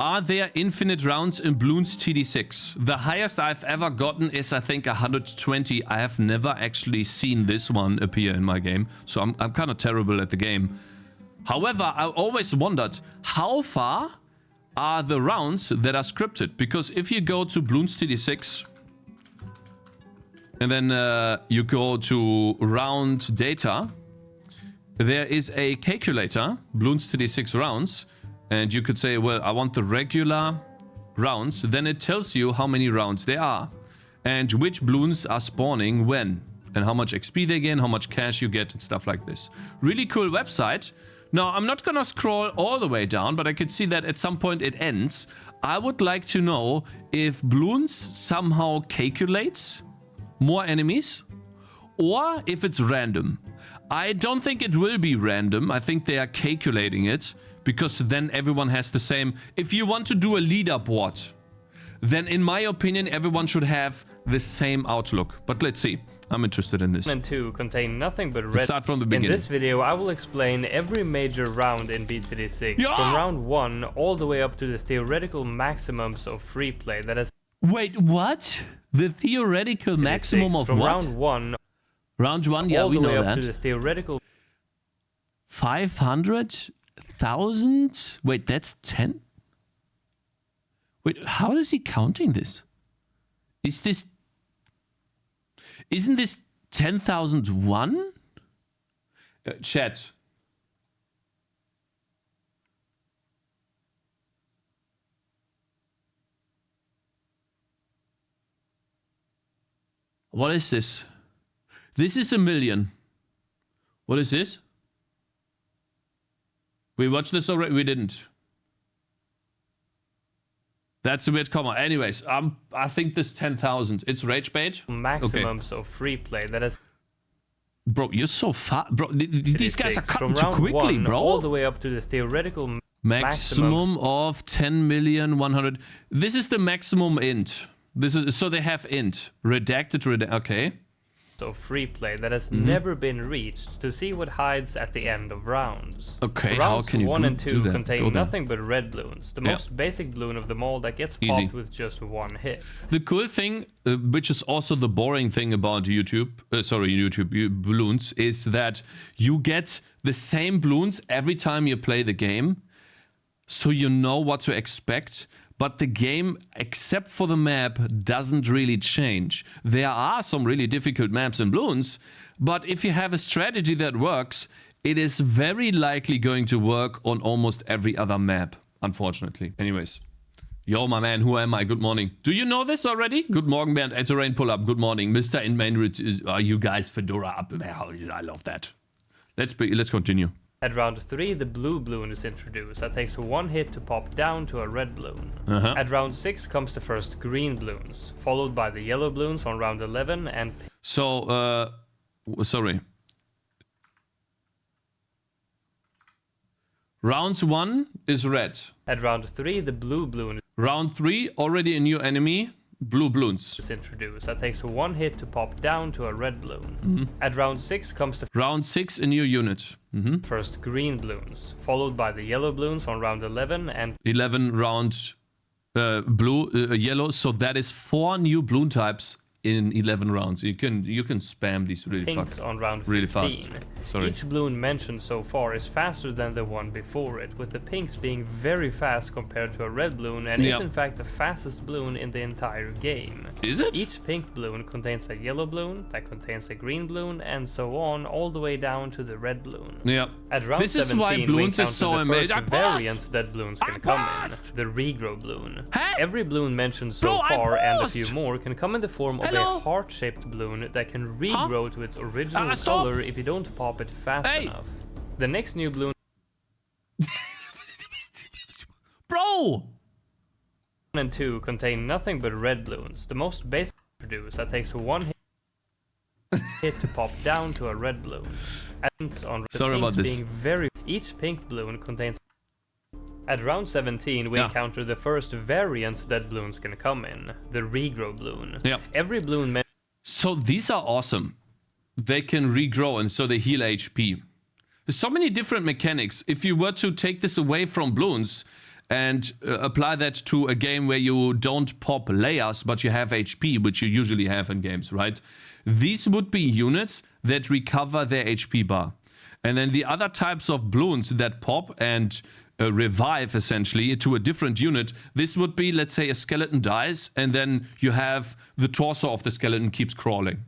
Are there infinite rounds in Bloons TD6? The highest I've ever gotten is, I think, 120. I have never actually seen this one appear in my game, so I'm kind of terrible at the game. However, I always wondered, how far are the rounds that are scripted? Because if you go to Bloons TD6, and then you go to round data, there is a calculator, Bloons TD6 rounds, and you could say, well, I want the regular rounds. Then it tells you how many rounds there are and which Bloons are spawning when and how much XP they gain, how much cash you get and stuff like this. Really cool website. Now, I'm not gonna scroll all the way down, but I could see that at some point it ends. I would like to know if Bloons somehow calculates more enemies or if it's random. I don't think it will be random. I think they are calculating it because then everyone has the same. If you want to do a leaderboard, then in my opinion, everyone should have the same outlook. But let's see. I'm interested in this. And 2 contain nothing but red. Let's start from the beginning. In this video, I will explain every major round in BTD6, from round 1 all the way up to the theoretical maximums of free play. That is. Wait, what? The theoretical maximum of from what? Round 1. Round 1, yeah, we know that. All the way up to the theoretical. 500,000? Wait, that's 10? Wait, how is he counting this? Is this... Isn't this 10,001? Chat. What is this? This is 1 million. What is this? We watched this already? We didn't. That's a weird comma. Anyways, I think this 10,000. It's rage bait. Maximums of free play. That is. Bro, you're so fast. Bro, these guys are cutting too quickly, bro. All the way up to the theoretical maximum of 10,100,000. This is the maximum int. This is so they have int redacted. Okay. Of free play that has never been reached to see what hides at the end of rounds. Okay, rounds how can you 1 and 2 that? contain nothing but red Bloons, the most basic Bloon of them all that gets popped with just 1 hit. The cool thing, which is also the boring thing about YouTube, Bloons, is that you get the same Bloons every time you play the game, so you know what to expect. But the game, except for the map, doesn't really change. There are some really difficult maps in Bloons, but if you have a strategy that works, it is very likely going to work on almost every other map, unfortunately. Anyways. Yo, my man, who am I? Good morning. Do you know this already? Good morning, Bernd. Terrain pull up. Good morning. Mr. Inmain, are you guys Fedora up? I love that. Let's continue. At round 3, the blue Bloon is introduced. That takes 1 hit to pop down to a red Bloon. At round 6 comes the first green Bloons, followed by the yellow Bloons on round 11 and... So, sorry. Round 1 is red. At round 3, the blue Bloon... Round 3, already a new enemy. Blue Bloons is introduced. That takes 1 hit to pop down to a red Bloon. At round 6 comes the round 6, a new unit. First green Bloons, followed by the yellow Bloons on round 11 and 11 round yellow. So that is 4 new Bloon types in 11 rounds. You can spam these really fast. On round 15. Really fast. Sorry. Each Bloon mentioned so far is faster than the one before it, with the pinks being very fast compared to a red Bloon, and is in fact the fastest Bloon in the entire game. Is it? Each pink Bloon contains a yellow Bloon, that contains a green Bloon, and so on, all the way down to the red Bloon. Yeah. At round this 17, is why Bloons is so amazing. Variant that Bloons can come in, the regrow Bloon. Hey! Every Bloon mentioned so far, and a few more, can come in the form of a heart-shaped Bloon that can regrow to its original color if you don't pop it fast enough. The next new Bloon... Bro! 1 and 2 contain nothing but red Bloons, the most basic produce that takes 1 hit to pop down to a red Bloon. Sorry about this. Each pink Bloon contains... At round 17, we encounter the first variant that Bloons can come in, the regrow Bloon. Every Bloon... So these are awesome. They can regrow and so they heal HP. There's so many different mechanics. If you were to take this away from Bloons and apply that to a game where you don't pop layers, but you have HP, which you usually have in games, right? These would be units that recover their HP bar. And then the other types of balloons that pop and revive essentially to a different unit, this would be, let's say, a skeleton dies, and then you have the torso of the skeleton keeps crawling.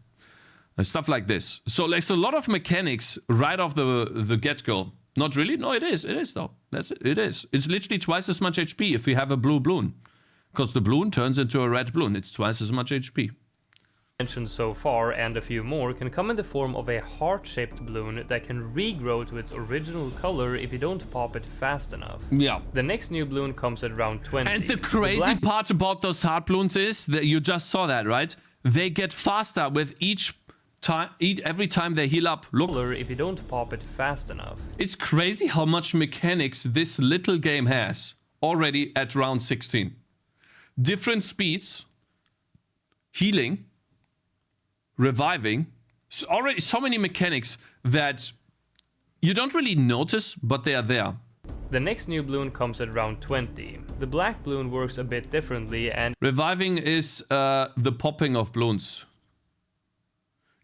And stuff like this. So there's a lot of mechanics right off the get-go. Not really? No, it is. It is, though. That's it. It is. It's literally twice as much HP if we have a blue balloon. Because the balloon turns into a red balloon. It's twice as much HP. Mentioned so far, and a few more, can come in the form of a heart-shaped balloon that can regrow to its original color if you don't pop it fast enough. Yeah. The next new balloon comes at round 20. And the crazy part about those heart balloons is that you just saw that, right? They get faster with every time they heal up. Look, if you don't pop it fast enough. It's crazy how much mechanics this little game has already at round 16. Different speeds, healing, reviving. Already so many mechanics that you don't really notice, but they are there. The next new balloon comes at round 20. The black balloon works a bit differently, and reviving is the popping of balloons.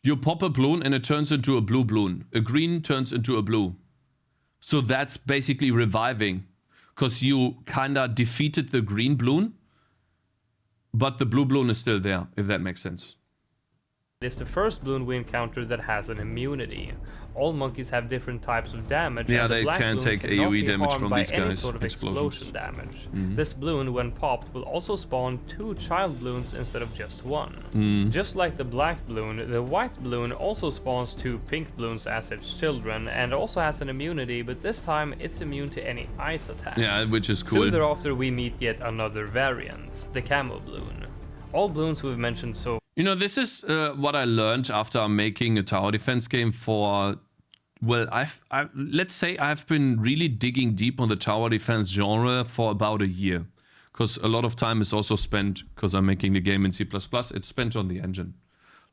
You pop a balloon and it turns into a blue balloon. A green turns into a blue. So that's basically reviving. Because you kinda defeated the green balloon, but the blue balloon is still there, if that makes sense. it's the first balloon we encounter that has an immunity. All monkeys have different types of damage. Yeah, and the they black can balloon take cannot AoE be damage harmed from by these any guys. sort of Explosions. explosion damage. This balloon, when popped, will also spawn 2 child balloons instead of just 1. Just like the black balloon, the white balloon also spawns 2 pink balloons as its children, and also has an immunity, but this time it's immune to any ice attacks. Yeah, which is cool. Soon thereafter we meet yet another variant, the camo balloon. All balloons we've mentioned so. You know, this is what I learned after making a tower defense game for, well, let's say I've been really digging deep on the tower defense genre for about a year. Because a lot of time is also spent, because I'm making the game in C++, it's spent on the engine.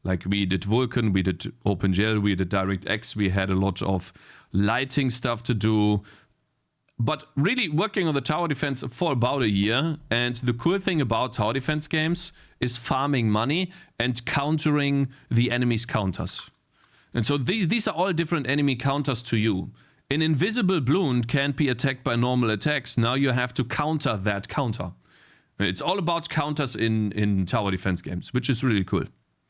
Like we did Vulkan, we did OpenGL, we did DirectX, we had a lot of lighting stuff to do. But really working on the tower defense for about a year, and the cool thing about tower defense games is farming money and countering the enemy's counters. And so these are all different enemy counters to you. An invisible balloon can't be attacked by normal attacks. Now you have to counter that counter. It's all about counters in tower defense games, which is really cool.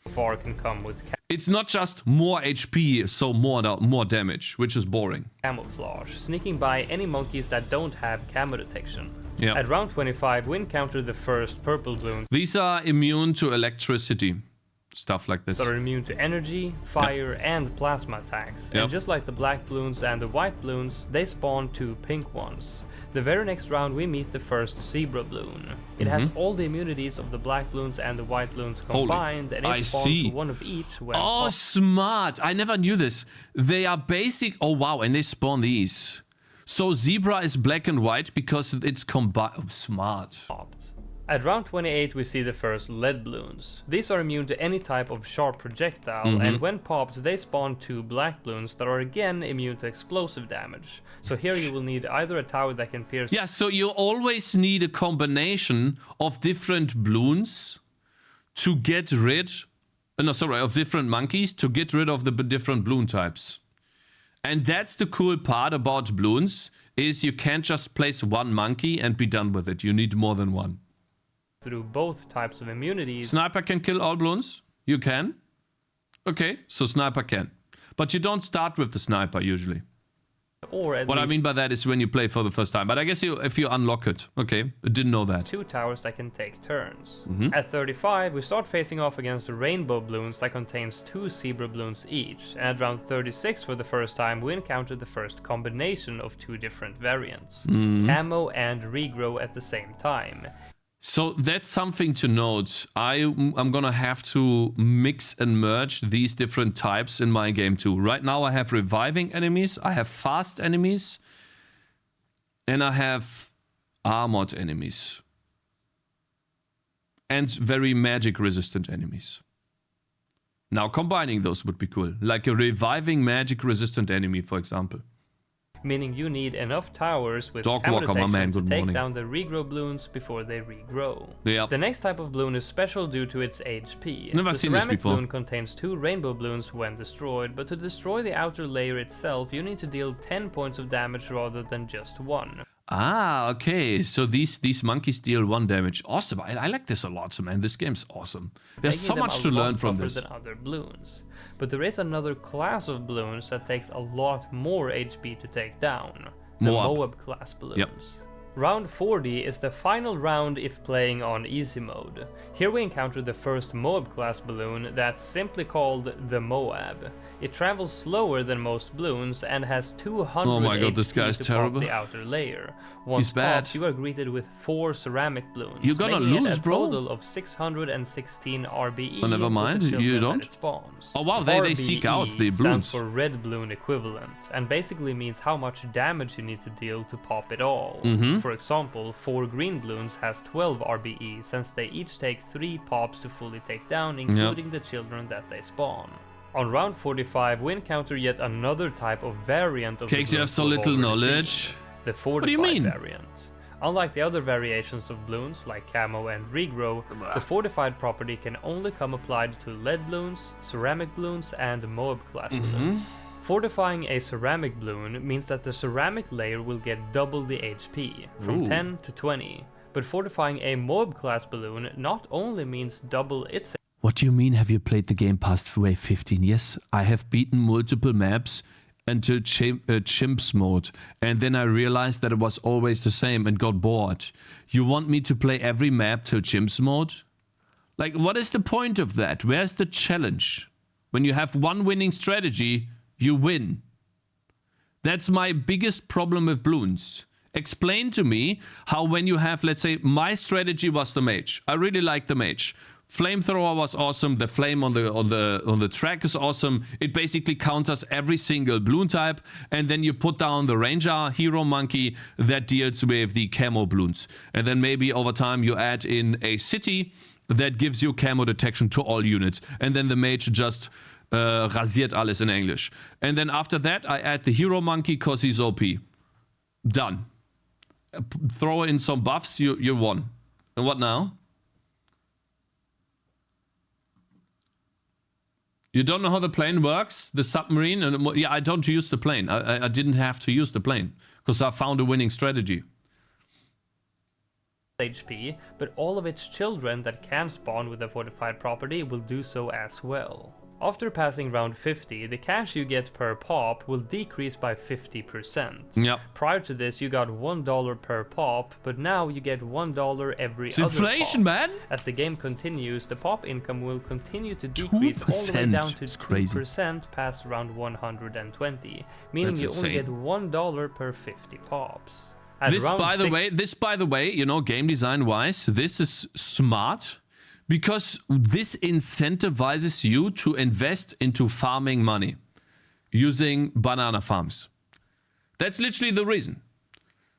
Far can come with it's not just more HP, so more damage, which is boring. camouflage, sneaking by any monkeys that don't have camo detection. Yeah. At round 25, we encounter the first purple balloons These are immune to electricity. Stuff like this. that are immune to energy, fire, and plasma attacks. Yep. And just like the black balloons and the white balloons, they spawn 2 pink ones. The very next round, we meet the first zebra balloon. It has all the immunities of the black balloons and the white balloons combined, and it spawns one of each when Oh, popped. smart. I never knew this. They are basic. Oh, wow. And they spawn these. So zebra is black and white because it's combined. Oh, smart. At round 28, we see the first lead balloons. These are immune to any type of sharp projectile, and when popped, they spawn 2 black balloons that are again immune to explosive damage. So here you will need either a tower that can pierce... Yeah, so you always need a combination of different balloons to get rid... of different monkeys to get rid of the different balloon types. And that's the cool part about balloons, is you can't just place one monkey and be done with it. You need more than one. Through both types of immunities. Sniper can kill all balloons? You can? Okay, so sniper can. But you don't start with the sniper usually. Or at What I least mean by that is when you play for the first time. But I guess if you unlock it. Okay, I didn't know that. 2 towers that can take turns. At 35, we start facing off against rainbow balloons that contains 2 zebra balloons each. And at round 36, for the first time, we encounter the first combination of 2 different variants. Camo and regrow at the same time. So that's something to note. I'm gonna have to mix and merge these different types in my game too. Right now I have reviving enemies, I have fast enemies, and I have armored enemies. And very magic resistant enemies. Now combining those would be cool. Like a reviving magic resistant enemy, for example. meaning you need enough towers with Dog camo walker, my man, detection to good take morning. down the regrow bloons before they regrow. Yeah. The next type of bloon is special due to its HP. Never the seen this ceramic before. bloon contains 2 rainbow bloons when destroyed, but to destroy the outer layer itself, you need to deal 10 points of damage rather than just 1. Ah, okay. So these monkeys deal 1 damage. Awesome. I like this a lot, man. This game's awesome. There's so much to learn from this. Than other bloons. But there is another class of bloons that takes a lot more HP to take down. The MOAB class bloons. Yep. Round 40 is the final round if playing on easy mode. Here we encounter the first MOAB class balloon that's simply called the MOAB. It travels slower than most bloons and has 200 Oh my god, HP this guy's to terrible. pop the outer layer. Once He's bad. popped, you are greeted with 4 ceramic bloons. You're gonna making lose, it a bro. total of 616 RBE. Oh, never mind, with the you children don't? that it spawns. Oh wow, they seek out the stands bloons. for red bloon equivalent, and basically means how much damage you need to deal to pop it all. Mm-hmm. For example, 4 green bloons has 12 RBE, since they each take 3 pops to fully take down, including the children that they spawn. On round 45, we encounter yet another type of variant of Cakez, the you have bloons so we've little already knowledge. seen, the fortified What do you mean? variant. Unlike the other variations of bloons, like camo and regrow, the fortified property can only come applied to lead bloons, ceramic bloons, and MOAB class bloons. Fortifying a ceramic bloon means that the ceramic layer will get double the HP, from 10 to 20. But fortifying a MOAB class balloon not only means double its... What do you mean, have you played the game past way 15? Yes, I have beaten multiple maps until chimps mode, and then I realized that it was always the same and got bored. You want me to play every map till chimps mode? Like, what is the point of that? Where's the challenge? When you have one winning strategy, you win. That's my biggest problem with Bloons. Explain to me how when you have, let's say, my strategy was the mage. I really like the mage. Flamethrower was awesome. The flame on the track is awesome. It basically counters every single bloon type, and then you put down the ranger hero monkey that deals with the camo bloons. And then maybe over time you add in a city that gives you camo detection to all units. And then the mage just rasiert alles in English. And then after that I add the hero monkey cause he's OP. Done. Throw in some buffs, you won. And what now? You don't know how the plane works? The submarine? And yeah, I don't use the plane. I didn't have to use the plane because I found a winning strategy. HP, but all of its children that can spawn with the fortified property will do so as well. After passing round 50, the cash you get per pop will decrease by 50%. Yep. Prior to this, you got $1 per pop, but now you get $1 every It's other inflation, pop. man! As the game continues, the pop income will continue to decrease all the way 2%. down to It's crazy. 2% past round 120, meaning That's you only insane. get $1 per 50 pops. At This, round by the way, you know, game design wise, this is smart because this incentivizes you to invest into farming money using banana farms. That's literally the reason.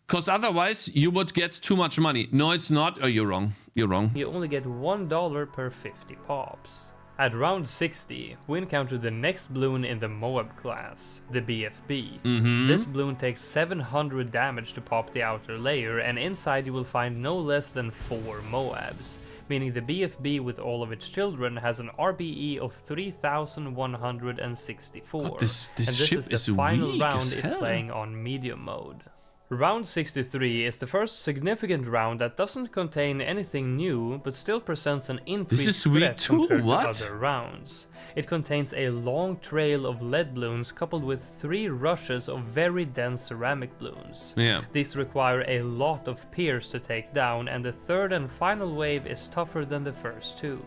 Because otherwise you would get too much money. No, it's not. Oh, you're wrong. You're wrong. You only get $1 per 50 pops. At round 60, we encounter the next bloon in the MOAB class, the BFB. This bloon takes 700 damage to pop the outer layer, and inside you will find no less than 4 MOABs, meaning the BFB with all of its children has an RBE of 3,164. God, this and this ship is the is final weak round as if hell. playing on medium mode. Round 63 is the first significant round that doesn't contain anything new, but still presents an increased weak threat too, compared what? to other rounds. It contains a long trail of lead bloons coupled with 3 rushes of very dense ceramic bloons. Yeah. These require a lot of peers to take down, and the third and final wave is tougher than the first 2.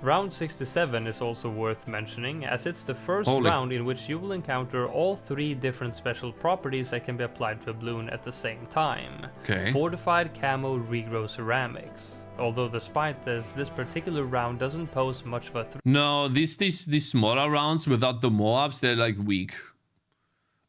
Round 67 is also worth mentioning, as it's the first Holy. round in which you will encounter all 3 different special properties that can be applied to a bloon at the same time. Okay. Fortified, camo, regrow, ceramics. Although despite this particular round doesn't pose much of a threat. No, these smaller rounds without the MOABs, they're like weak.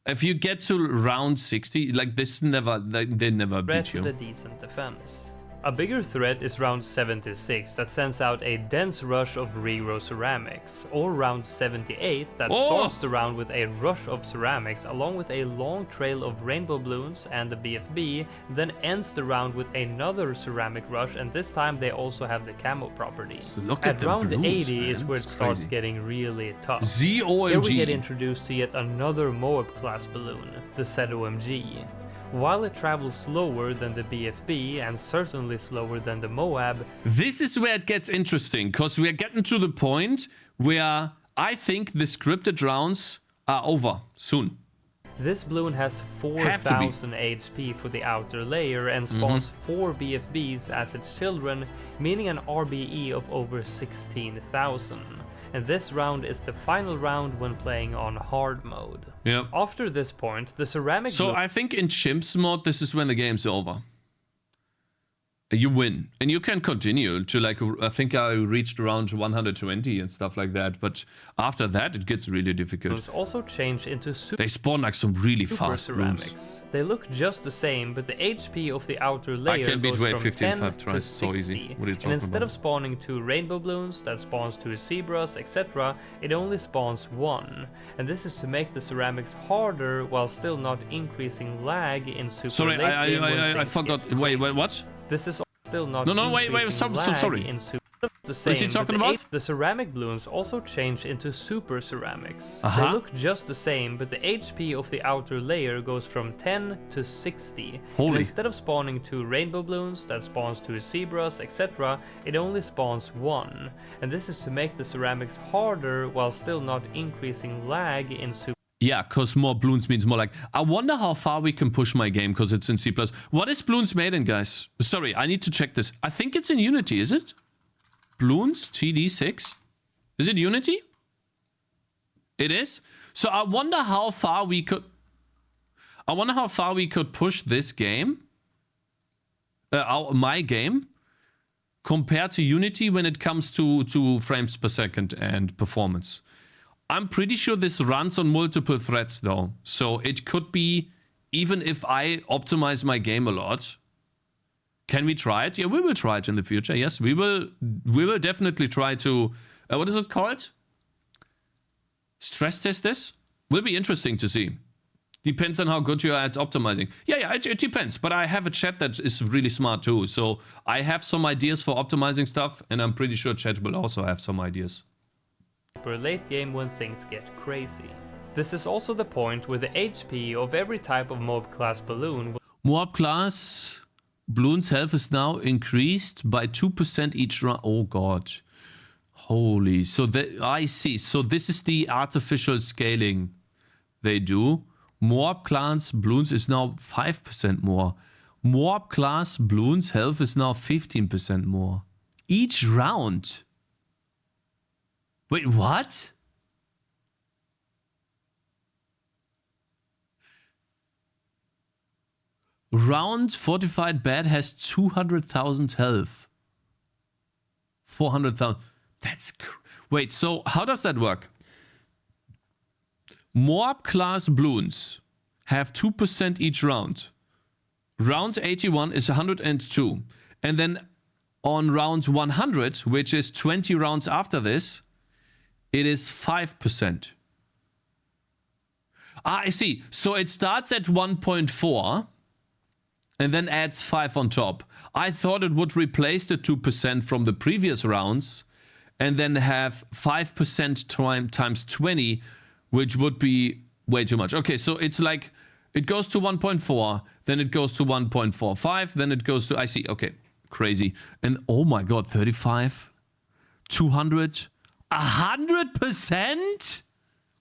If you get to round 60, like this never, they never beat to you. the decent defense. A bigger threat is round 76 that sends out a dense rush of regrow ceramics, or round 78 that starts the round with a rush of ceramics along with a long trail of rainbow balloons and the BFB, then ends the round with another ceramic rush, and this time they also have the camo property. So look at at the round Bloons, 80 man. is where it It's starts crazy. getting really tough. ZOMG. Here we get introduced to yet another MOAB class balloon, the ZOMG. While it travels slower than the BFB and certainly slower than the MOAB, This is where it gets interesting, because we are getting to the point where I think the scripted rounds are over soon. this balloon has 4000 HP for the outer layer and spawns 4 BFBs as its children, meaning an RBE of over 16,000. And this round is the final round when playing on hard mode. Yeah. After this point, the ceramic So I think in Chimps mode, this is when the game's over. You win. And you can continue to, like, I think I reached around 120 and stuff like that. But after that, it gets really difficult. balloons also change into They spawn like some really super fast Bloons. ceramics. They look just the same, but the HP of the outer layer can beat goes Wave from 15 10 5 to tries, 60. so easy. What are you And talking instead about? of spawning 2 rainbow balloons that spawns 2 zebras, etc., it only spawns 1. And this is to make the ceramics harder while still not increasing lag in super Sorry, late game when I things forgot. get Wait, crazy. what? This is still not No, wait, increasing so lag sorry. in super the What is he same, talking but about? The ceramic balloons also change into super ceramics. Uh-huh. They look just the same, but the HP of the outer layer goes from 10 to 60. Holy. And instead of spawning 2 rainbow balloons that spawns 2 zebras, etc., it only spawns 1. And this is to make the ceramics harder while still not increasing lag in super. Yeah, because more Bloons means more like... I wonder how far we can push my game, because it's in C++. What is Bloons made in, guys? Sorry, I need to check this. I think it's in Unity, is it? Bloons TD6? Is it Unity? It is? So I wonder how far we could... I wonder how far we could push this game. My game. Compared to Unity when it comes to frames per second and performance. I'm pretty sure this runs on multiple threads though. So it could be, even if I optimize my game a lot. Can we try it? Yeah, we will try it in the future. Yes, we will definitely try to, what is it called? Stress test this? Will be interesting to see. Depends on how good you are at optimizing. Yeah, it depends. But I have a chat that is really smart too. So I have some ideas for optimizing stuff. And I'm pretty sure chat will also have some ideas. super late game when things get crazy. This is also the point where the HP of every type of MOAB class balloon MOAB class Bloons health is now increased by 2% each round. Oh god. Holy. So I see. So this is the artificial scaling they do. MOAB class Bloons is now 5% more. MOAB class Bloons health is now 15% more. Each round. Wait, what? Round fortified bad has 200,000 health. 400,000. That's wait, so how does that work? MOAB class Bloons have 2% each round. Round 81 is 102. And then on round 100, which is 20 rounds after this, it is 5%. Ah, I see. So it starts at 1.4 and then adds 5 on top. I thought it would replace the 2% from the previous rounds and then have 5% times 20, which would be way too much. Okay, so it's like it goes to 1.4, then it goes to 1.45, then it goes to, I see, okay, crazy. And oh my god, 35, 200, 100%?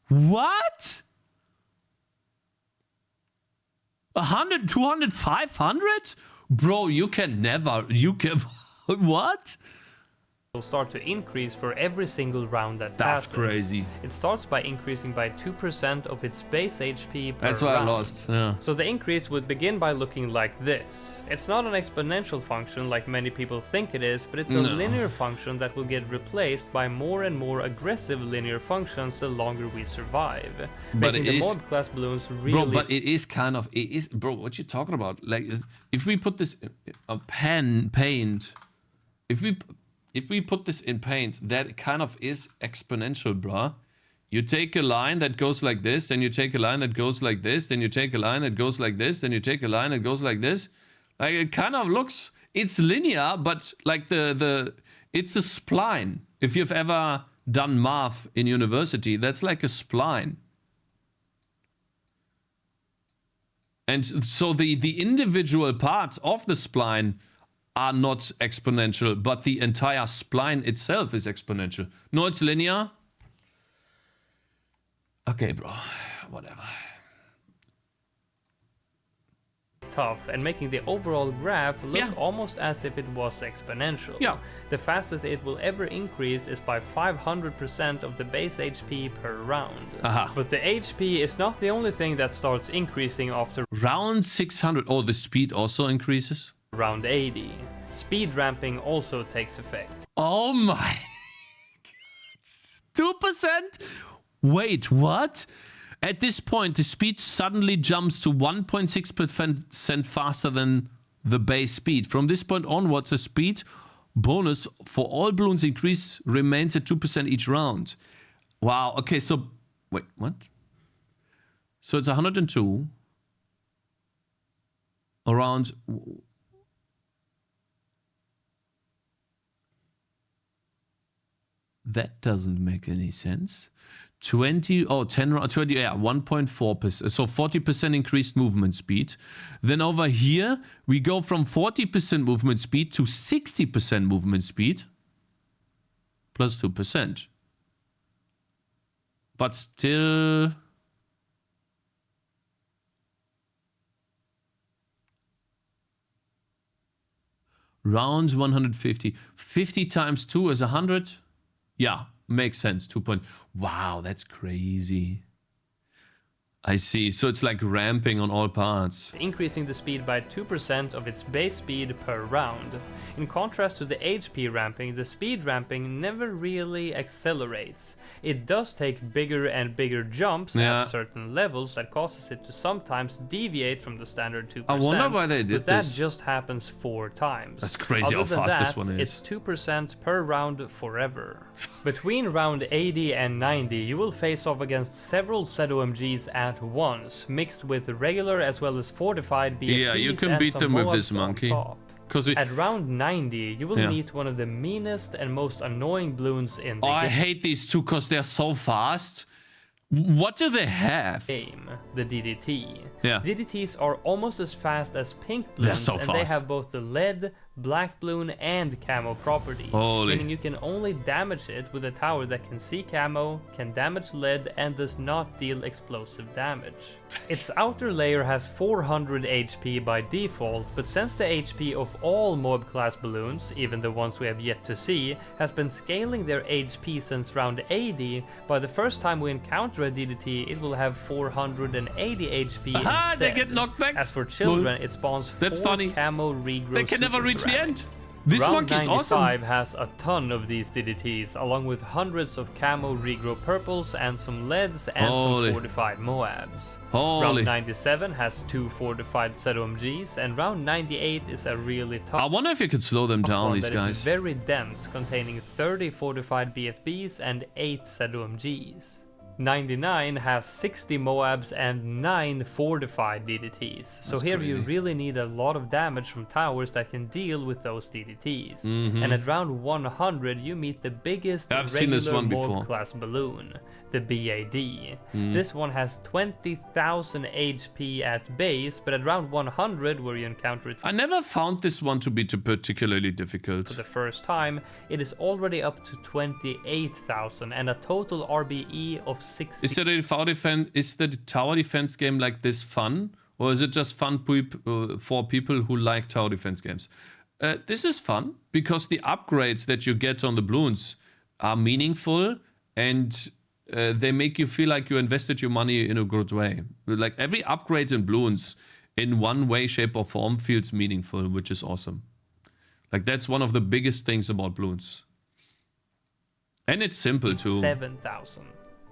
What? 100, 200, 500? Bro, you can never, what? will start to increase for every single round that That's passes. crazy. It starts by increasing by 2% of its base HP per That's why round. I lost. Yeah. So the increase would begin by looking like this. It's not an exponential function like many people think it is, but it's a linear function that will get replaced by more and more aggressive linear functions the longer we survive. But making it the is- MOAB class balloons really... Bro, but it is kind of, bro, what you talking about? Like, if we put this in paint, if we put this in paint, that kind of is exponential, bro. You take a line that goes like this, then you take a line that goes like this, then you take a line that goes like this, then you take a line that goes like this. Like, it kind of looks, it's linear, but like it's a spline. If you've ever done math in university, that's like a spline. And so the individual parts of the spline are not exponential, but the entire spline itself is exponential. No, it's linear. Okay, bro. Whatever. tough and making the overall graph look almost as if it was exponential. Yeah. The fastest it will ever increase is by 500% of the base HP per round. But the HP is not the only thing that starts increasing after round 600. Oh, the speed also increases? round 80. Speed ramping also takes effect. Oh my God. 2%? Wait, what? At this point, the speed suddenly jumps to 1.6% faster than the base speed. From this point onwards, the speed bonus for all balloons increase remains at 2% each round. Wow, okay, so... Wait, what? So it's 102. Around... That doesn't make any sense. 20, 20, yeah, 1.4%. So 40% increased movement speed. Then over here, we go from 40% movement speed to 60% movement speed. Plus 2%. But still... Round 150. 50 times 2 is 100? Yeah, makes sense. 2 point. Wow, that's crazy. I see. So it's like ramping on all parts. Increasing the speed by 2% of its base speed per round. In contrast to the HP ramping, the speed ramping never really accelerates. It does take bigger and bigger jumps at certain levels that causes it to sometimes deviate from the standard 2%. I wonder why they did but that this. just happens 4 times. That's crazy how fast this one is. It's 2% per round forever. Between round 80 and 90, you will face off against several ZOMGs at once, mixed with regular as well as fortified BFBs. Yeah, you can and beat some them with MOABs this on monkey. top. At round 90, you will meet one of the meanest and most annoying balloons in the I hate these two because they're so fast. What do they have? game, the DDT. Yeah. DDTs are almost as fast as pink balloons, They're so and fast. they have both the lead, black balloon, and camo property. Holy. Meaning you can only damage it with a tower that can see camo, can damage lead, and does not deal explosive damage. Its outer layer has 400 HP by default, but since the HP of all MOAB class balloons, even the ones we have yet to see, has been scaling their HP since round 80, by the first time we encounter a DDT, it will have 480 HP instead. They get knocked back. As for children, it spawns 4 funny. camo regrow. They can never reach the end. ceramics. This Round monkey is 95 awesome. has a ton of these DDTs, along with hundreds of camo regrow purples and some leads and Holy. some fortified MOABs. Holy. Round 97 has 2 fortified ZOMGs, and round 98 is a really tough I wonder if you could slow them down, one these that is guys. very dense, containing 30 fortified BFBs and 8 ZOMGs. 99 has 60 MOABs and 9 fortified DDTs. So That's here crazy. you really need a lot of damage from towers that can deal with those DDTs. And at round 100 you meet the biggest I've seen regular this one before. MOAB class balloon, the BAD. This one has 20,000 HP at base, but at round 100 where you encounter it I never found this one to be too particularly for difficult. the first time, it is already up to 28,000 and a total RBE of 60. Is the tower defense game like this fun? Or is it just fun for people who like tower defense games? This is fun because the upgrades that you get on the Bloons are meaningful and they make you feel like you invested your money in a good way. Like every upgrade in Bloons in one way, shape or form feels meaningful, which is awesome. Like that's one of the biggest things about Bloons. And it's simple too. 7,000.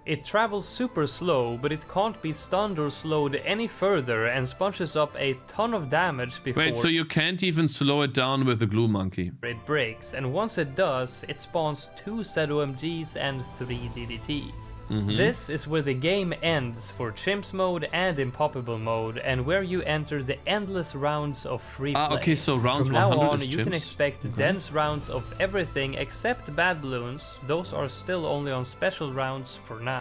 It travels super slow, but it can't be stunned or slowed any further and sponges up a ton of damage before... Wait, so you can't even slow it down with the glue monkey? It breaks, and once it does, it spawns 2 ZOMGs and 3 DDTs. This is where the game ends for Chimps mode and Impoppable mode, and where you enter the endless rounds of free play. Okay, so round From 100 now on, is you Chimps. can expect dense rounds of everything except bad balloons. Those are still only on special rounds for now.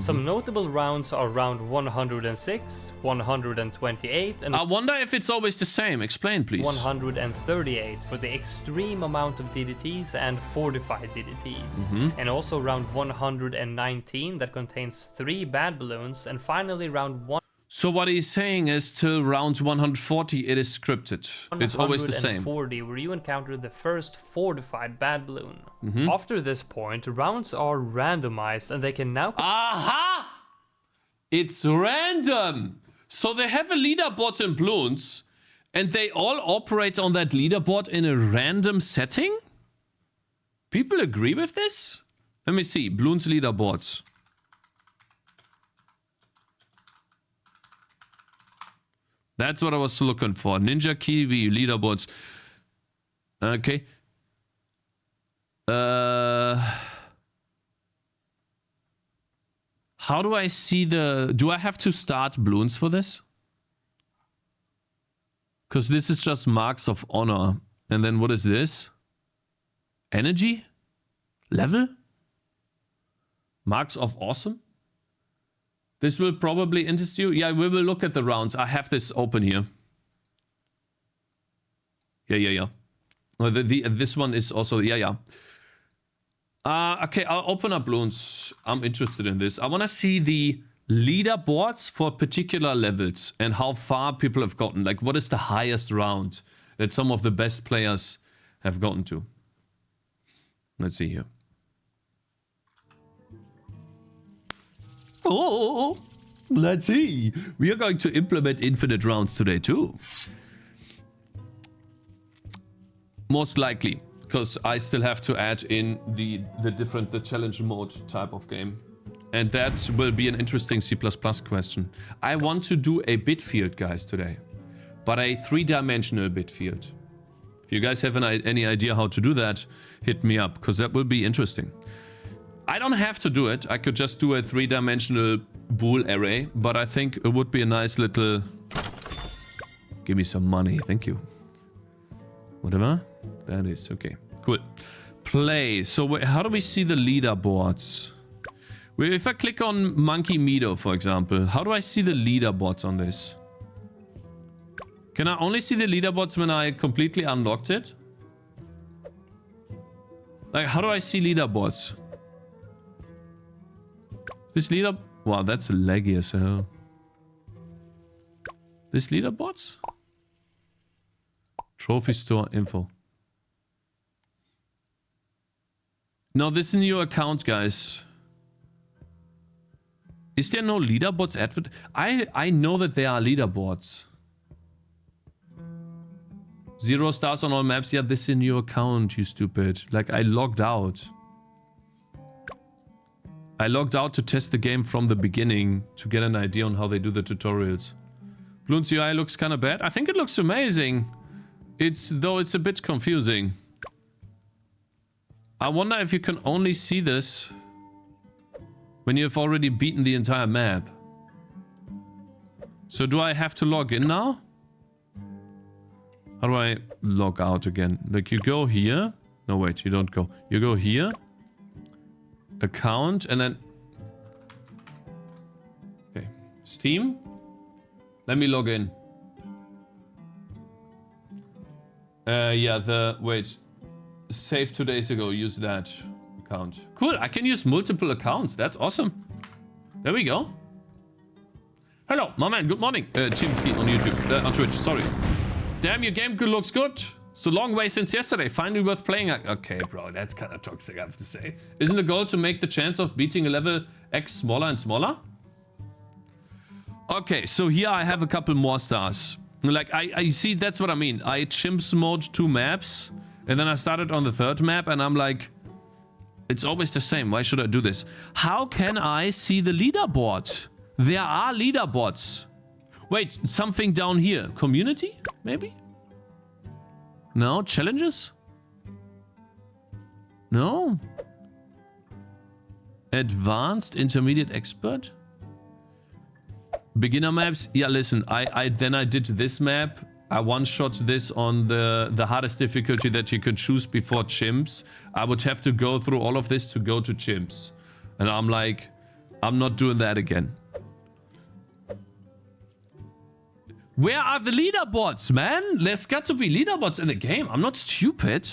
Some notable rounds are round 106, 128, and I wonder if it's always the same. Explain, please. 138 for the extreme amount of DDTs and fortified DDTs. And also round 119 that contains 3 bad balloons, and finally round 1. So what he's saying is till round 140 it is scripted. It's always the same. 140 where you encounter the first fortified bad balloon. After this point, rounds are randomized and they can now... Aha! It's random! So they have a leaderboard in Bloons and they all operate on that leaderboard in a random setting? People agree with this? Let me see. Bloons leaderboards. That's what I was looking for. Ninja Kiwi leaderboards. Okay. How do I see the... Do I have to start Bloons for this? Because this is just marks of honor. And then what is this? Energy? Level? Marks of awesome? This will probably interest you. Yeah, we will look at the rounds. I have this open here. Yeah. Oh, this one is also... Yeah. Okay, I'll open up Bloons. I'm interested in this. I want to see the leaderboards for particular levels and how far people have gotten. Like, what is the highest round that some of the best players have gotten to? Let's see here. Oh, let's see. We are going to implement infinite rounds today too. Most likely, because I still have to add in the challenge mode type of game. And that will be an interesting C++ question. I want to do a bit field, guys, today. But a 3-dimensional bit field. If you guys have any idea how to do that, hit me up, because that will be interesting. I don't have to do it. I could just do a 3-dimensional bool array, but I think it would be a nice little... Give me some money, thank you. Whatever. That is okay. Cool. Play. So how do we see the leaderboards? Well, if I click on Monkey Meadow, for example, how do I see the leaderboards on this? Can I only see the leaderboards when I completely unlocked it? Like, how do I see leaderboards? This leader... Wow, that's laggy as hell. This leaderboards? Trophy store info. No, this is a new account, guys. Is there no leaderboards advert? I know that there are leaderboards. 0 stars on all maps. Yeah, this is a new account, you stupid. Like, I logged out. I logged out to test the game from the beginning to get an idea on how they do the tutorials. Bloons UI looks kind of bad. I think it looks amazing. Though it's a bit confusing. I wonder if you can only see this when you've already beaten the entire map. So do I have to log in now? How do I log out again? Like, you go here. No, wait, you don't go. You go here. Account, and then... Okay. Steam. Let me log in. Yeah, wait. Saved 2 days ago. Use that account. Cool, I can use multiple accounts. That's awesome. There we go. Hello, my man. Good morning. Chimsky on YouTube. On Twitch, sorry. Damn, your game looks good. It's a long way since yesterday. Finally worth playing. Okay, bro, that's kind of toxic, I have to say. Isn't the goal to make the chance of beating a level X smaller and smaller? Okay, so here I have a couple more stars. Like, I see, that's what I mean. I chimps mode 2 maps, and then I started on the 3rd map, and I'm like, it's always the same. Why should I do this? How can I see the leaderboard? There are leaderboards. Wait, something down here. Community, maybe? No? Challenges? No? Advanced, intermediate, expert? Beginner maps? Yeah, listen, I did this map. I one-shot this on the hardest difficulty that you could choose before chimps. I would have to go through all of this to go to chimps. And I'm like, I'm not doing that again. Where are the leaderboards, man? There's got to be leaderboards in the game. I'm not stupid.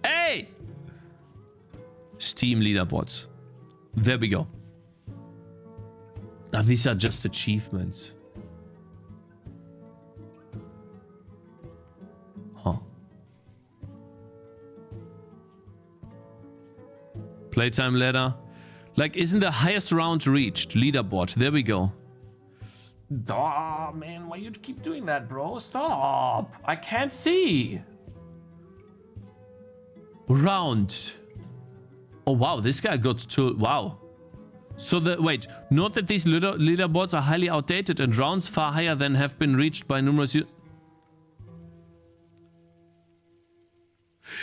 Hey! Steam leaderboards. There we go. Now, these are just achievements. Huh. Playtime ladder. Like, isn't the highest round reached? Leaderboard. There we go. Oh, man, why you keep doing that, bro? Stop. I can't see. Round. Oh, wow. This guy got to... Wow. So wait, note that these leaderboards are highly outdated and rounds far higher than have been reached by numerous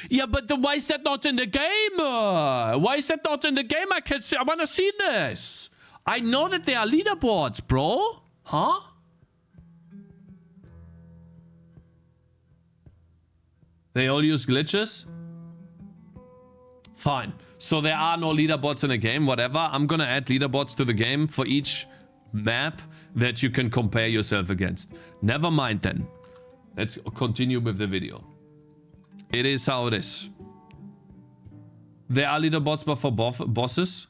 Yeah, but why is that not in the game? Why is that not in the game? I can see, I want to see this. I know that there are leaderboards, bro. Huh? They all use glitches? Fine. So there are no leaderboards in the game, whatever. I'm gonna add leaderboards to the game for each map that you can compare yourself against. Never mind then. Let's continue with the video. It is how it is. There are leaderboards, but for bosses.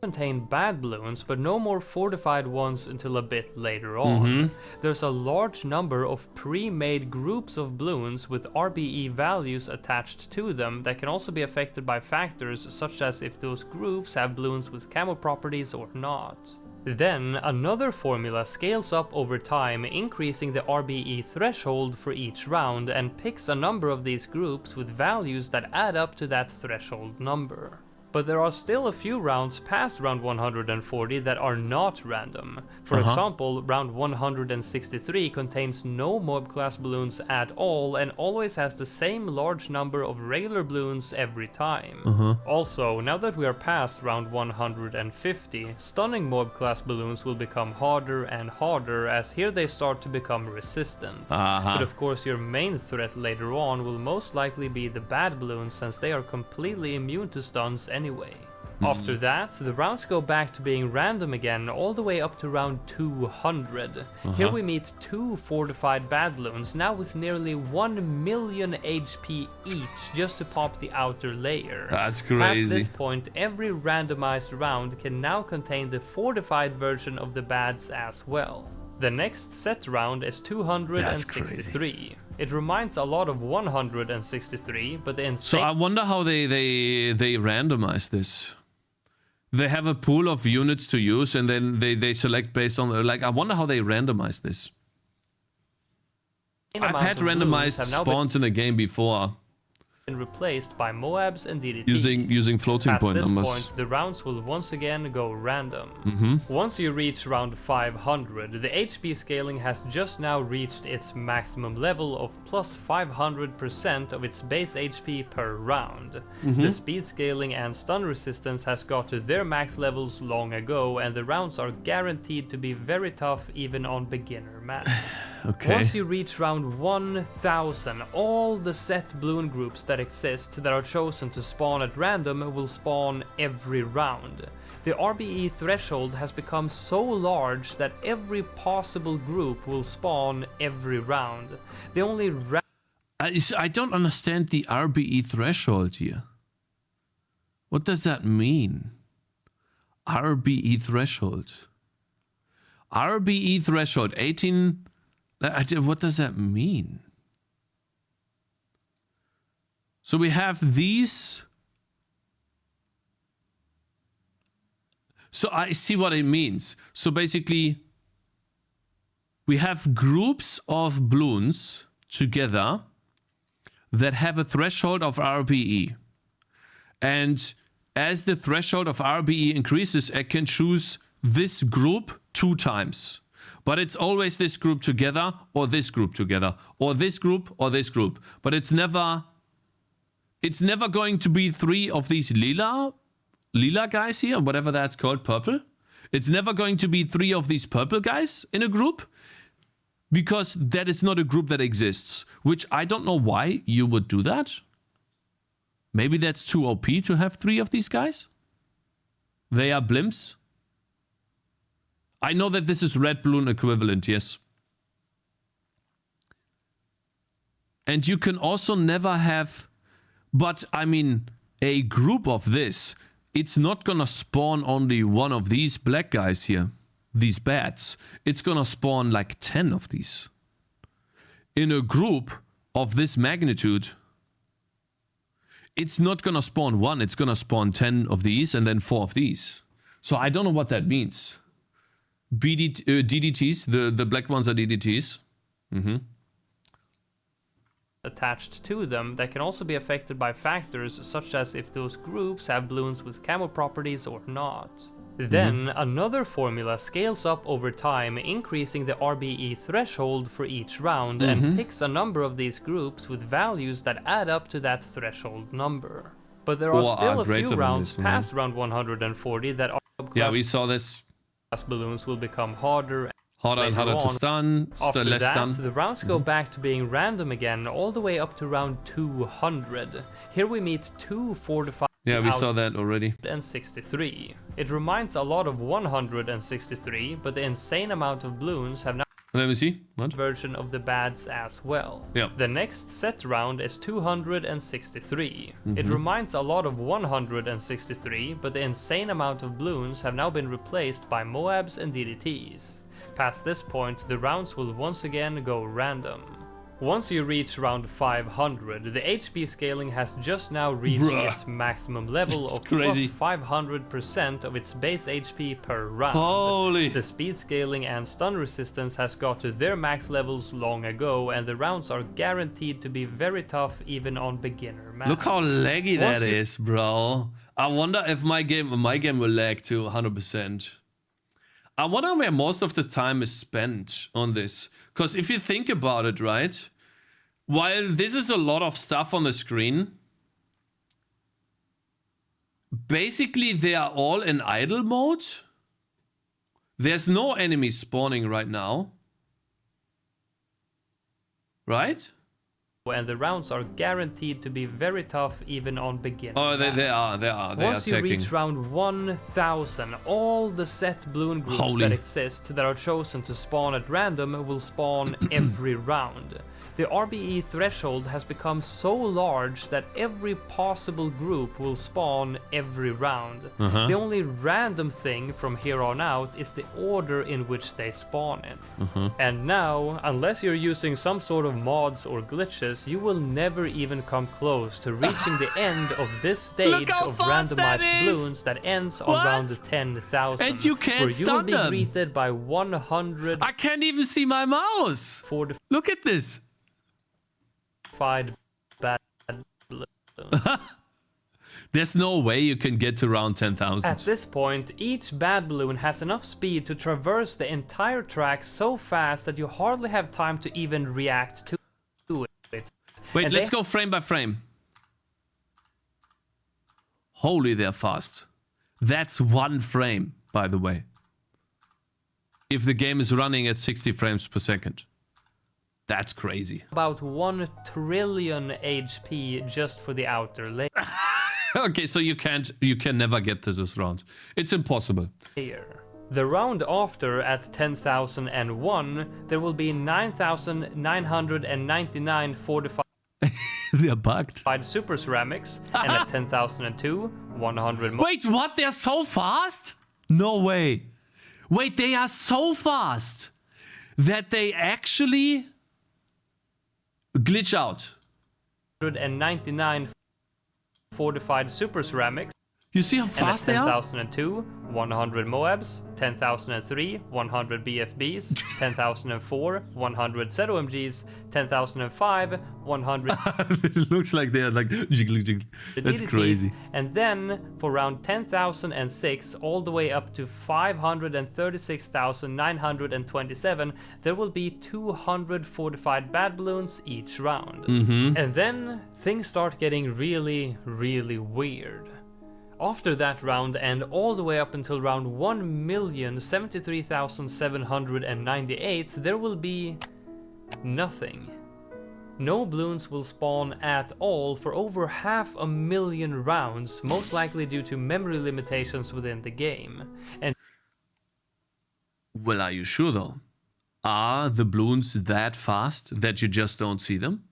Contain bad balloons, but no more fortified ones until a bit later on. There's a large number of pre-made groups of balloons with RBE values attached to them that can also be affected by factors such as if those groups have balloons with camo properties or not. Then another formula scales up over time, increasing the RBE threshold for each round and picks a number of these groups with values that add up to that threshold number. But there are still a few rounds past round 140 that are not random. For example, round 163 contains no MOAB class balloons at all and always has the same large number of regular balloons every time. Also, now that we are past round 150, stunning MOAB class balloons will become harder and harder as here they start to become resistant. But of course your main threat later on will most likely be the bad balloons since they are completely immune to stuns anyway. After that, the rounds go back to being random again all the way up to round 200. Here we meet 2 fortified bad balloons, now with nearly 1 million HP each just to pop the outer layer. That's crazy. Past this point, every randomized round can now contain the fortified version of the bads as well. The next set round is 263. It reminds a lot of 163, but the insane... So I wonder how they randomize this. They have a pool of units to use and then they select based on... Like, I wonder how they randomize this. I've had randomized spawns in the game before. Replaced by MOABs and DDTs. Using floating point numbers. At this point, the rounds will once again go random. Once you reach round 500, the HP scaling has just now reached its maximum level of plus 500% of its base HP per round. The speed scaling and stun resistance has got to their max levels long ago, and the rounds are guaranteed to be very tough even on beginner match. Okay. Once you reach round 1000, all the set balloon groups that exist that are chosen to spawn at random will spawn every round. The RBE threshold has become so large that every possible group will spawn every round. The only I don't understand the RBE threshold here. What does that mean? RBE threshold. RBE threshold 18. What does that mean? So we have these. So I see what it means. So basically, we have groups of balloons together that have a threshold of RBE. And as the threshold of RBE increases, I can choose this group 2 times. But it's always this group together, or this group together, or this group, or this group. But it's never going to be 3 of these lila guys here, whatever that's called, purple. It's never going to be 3 of these purple guys in a group, because that is not a group that exists, which I don't know why you would do that. Maybe that's too OP to have 3 of these guys. They are blimps. I know that this is red balloon equivalent, yes. And you can also never have, but I mean, a group of this, it's not gonna spawn only 1 of these black guys here, these bats. It's gonna spawn like 10 of these. In a group of this magnitude, it's not gonna spawn 1, it's gonna spawn 10 of these and then 4 of these. So I don't know what that means. DDTs, the black ones are DDTs. Attached to them that can also be affected by factors such as if those groups have balloons with camo properties or not. Then another formula scales up over time, increasing the RBE threshold for each round and picks a number of these groups with values that add up to that threshold number. But there are still a few rounds past round 140 that are we saw this. Balloons will become harder and harder to stun, After less that, stun. the rounds go back to being random again, all the way up to round 200. Here we meet 2 fortified. Yeah, we saw that already. And 63. It reminds a lot of 163, but the insane amount of balloons have now Let me see. What? version of the bads as well. Yeah. The next set round is 263. It reminds a lot of 163, but the insane amount of balloons have now been replaced by MOABs and DDTs. Past this point, the rounds will once again go random. Once you reach round 500, the HP scaling has just now reached its maximum level of crazy. plus 500% of its base HP per round. Holy! The speed scaling and stun resistance has got to their max levels long ago, and the rounds are guaranteed to be very tough even on beginner maps. Look how laggy that is, bro. I wonder if my game will lag to 100%. I wonder where most of the time is spent on this. Because if you think about it, right? While this is a lot of stuff on the screen, basically they are all in idle mode. There's no enemies spawning right now. Right? And the rounds are guaranteed to be very tough even on beginner Oh, they are. Once you taking. reach round 1000, all the set balloon groups that exist that are chosen to spawn at random will spawn every round. The RBE threshold has become so large that every possible group will spawn every round. The only random thing from here on out is the order in which they spawn in. And now, unless you're using some sort of mods or glitches, you will never even come close to reaching the end of this stage of randomized balloons that ends on round 10,000. And you can't stun them! Where you will be greeted by 100... I can't even see my mouse! Look at this! Bad balloons. There's no way you can get to round 10,000. At this point, each bad balloon has enough speed to traverse the entire track so fast that you hardly have time to even react to it. Wait, And let's go frame by frame. Holy, they're fast. That's 1 frame, by the way. if the game is running at 60 frames per second. That's crazy. About 1 trillion HP just for the outer layer. Okay, so you can never get to this round. It's impossible. The round after, at 10,001, there will be 9,999 fortified They're bugged. super ceramics, and at 10,002, 100 more. Wait, what? They're so fast? No way. Wait, they are so fast that they actually glitch out. 199 fortified super ceramics. You see how fast they are? 10,002, 100 MOABs, 10,003, 100 BFBs, 10,004, 100 ZOMGs, 10,005, 100 It looks like they're like jiggle jiggle. That's DDTs, crazy. and then for round 10,006 all the way up to 536,927, there will be 200 fortified bad balloons each round. And then things start getting really, really weird. After that round and all the way up until round 1,073,798, there will be nothing. No balloons will spawn at all for over 500,000 rounds, most likely due to memory limitations within the game. And Well, are you sure though? Are the balloons that fast that you just don't see them?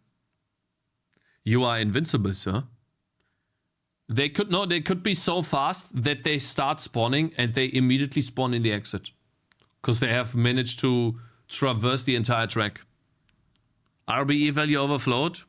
You are invincible, sir. They could be so fast that they start spawning and they immediately spawn in the exit. Because they have managed to traverse the entire track. RBE value overflowed.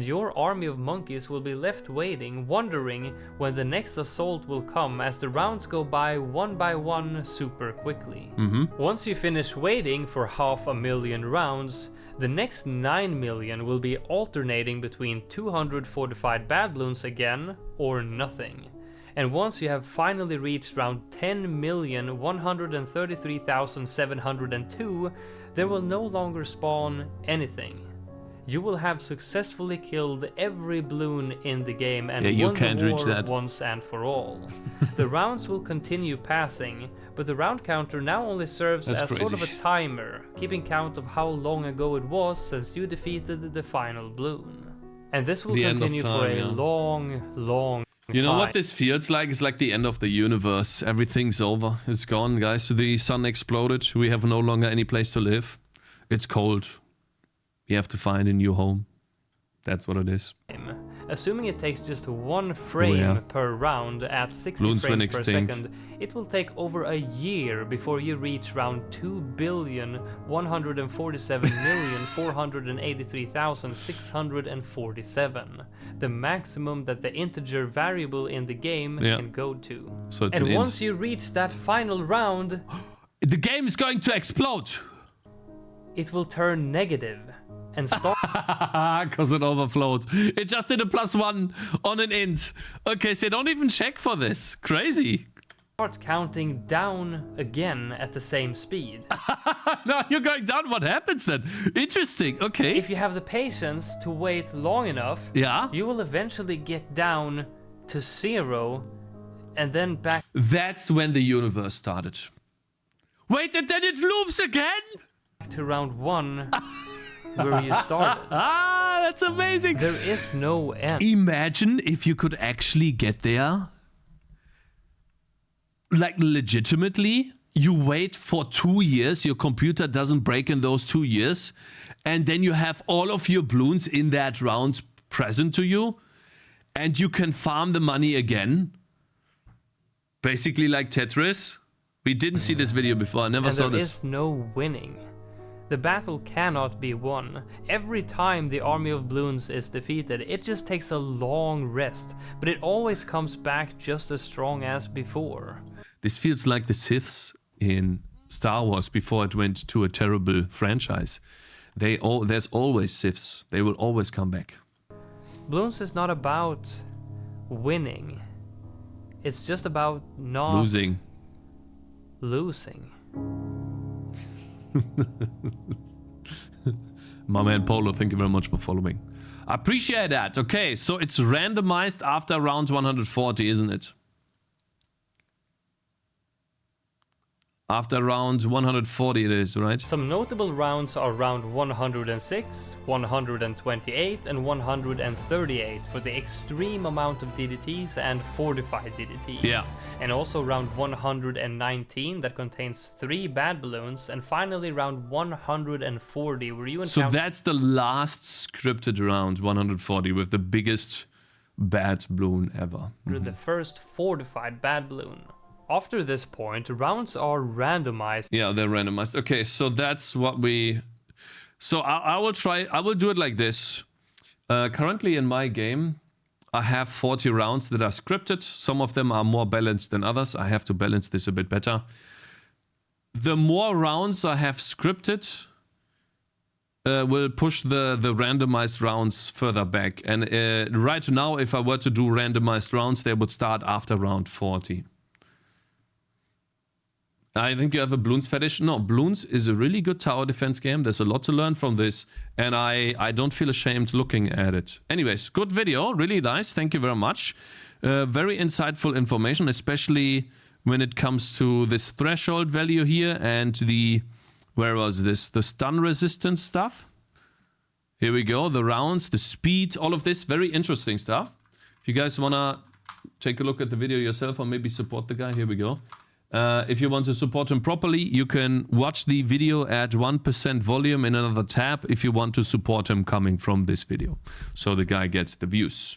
your army of monkeys will be left waiting, wondering when the next assault will come, as the rounds go by one super quickly. Once you finish waiting for 500,000 rounds, the next 9 million will be alternating between 200 fortified bad balloons again, or nothing. And once you have finally reached round 10,133,702, there will no longer spawn anything. You will have successfully killed every balloon in the game and won the war once and for all. The rounds will continue passing, but the round counter now only serves as sort of a timer, keeping count of how long ago it was since you defeated the final balloon. And this will continue for a long You know what this feels like? It's like the end of the universe. Everything's over. It's gone, guys. The sun exploded. We have no longer any place to live. It's cold. You have to find a new home. That's what it is. Assuming it takes just one frame per round at 60 Bloons frames per second, it will take over a year before you reach round 2,147,483,647, the maximum that the integer variable in the game can go to. So it's and once you reach that final round, the game is going to explode. It will turn negative and start because it overflowed. It just did a +1 on an int. Okay, so don't even check for this. Crazy. Start counting down again at the same speed. No, you're going down. What happens then? Interesting. Okay. If you have the patience to wait long enough, you will eventually get down to 0 and then back. That's when the universe started. Wait, and then it loops again? To round 1. Where you started. That's amazing. There is no end. Imagine if you could actually get there. Like legitimately, you wait for 2 years, your computer doesn't break in those 2 years, and then you have all of your balloons in that round present to you, and you can farm the money again. Basically like Tetris. We didn't see this video before, I never saw this. There is no winning. The battle cannot be won. Every time the army of Bloons is defeated, it just takes a long rest, but it always comes back just as strong as before. This feels like the Siths in Star Wars before it went to a terrible franchise. There's always Siths. They will always come back. Bloons is not about winning. It's just about not losing. My man Polo, thank you very much for following. I appreciate that. Okay, so it's randomized after round 140, isn't it? After round 140 it is, right? Some notable rounds are round 106, 128 and 138 for the extreme amount of DDTs and fortified DDTs. Yeah. And also round 119 that contains 3 bad balloons, and finally round 140 where you encounter... So that's the last scripted round, 140, with the biggest bad balloon ever. The first fortified bad balloon. After this point, rounds are randomized. Yeah, they're randomized. Okay, so that's what we... So I will do it like this. Currently in my game, I have 40 rounds that are scripted. Some of them are more balanced than others. I have to balance this a bit better. The more rounds I have scripted, will push the randomized rounds further back. And right now, if I were to do randomized rounds, they would start after round 40. I think you have a Bloons fetish. No, Bloons is a really good tower defense game. There's a lot to learn from this, and I don't feel ashamed looking at it. Anyways, good video, really nice. Thank you very much. Very insightful information, especially when it comes to this threshold value here and the, where was this? The stun resistance stuff. Here we go, the rounds, the speed, all of this, very interesting stuff. If you guys wanna take a look at the video yourself or maybe support the guy, here we go. If you want to support him properly, you can watch the video at 1% volume in another tab if you want to support him coming from this video. So the guy gets the views.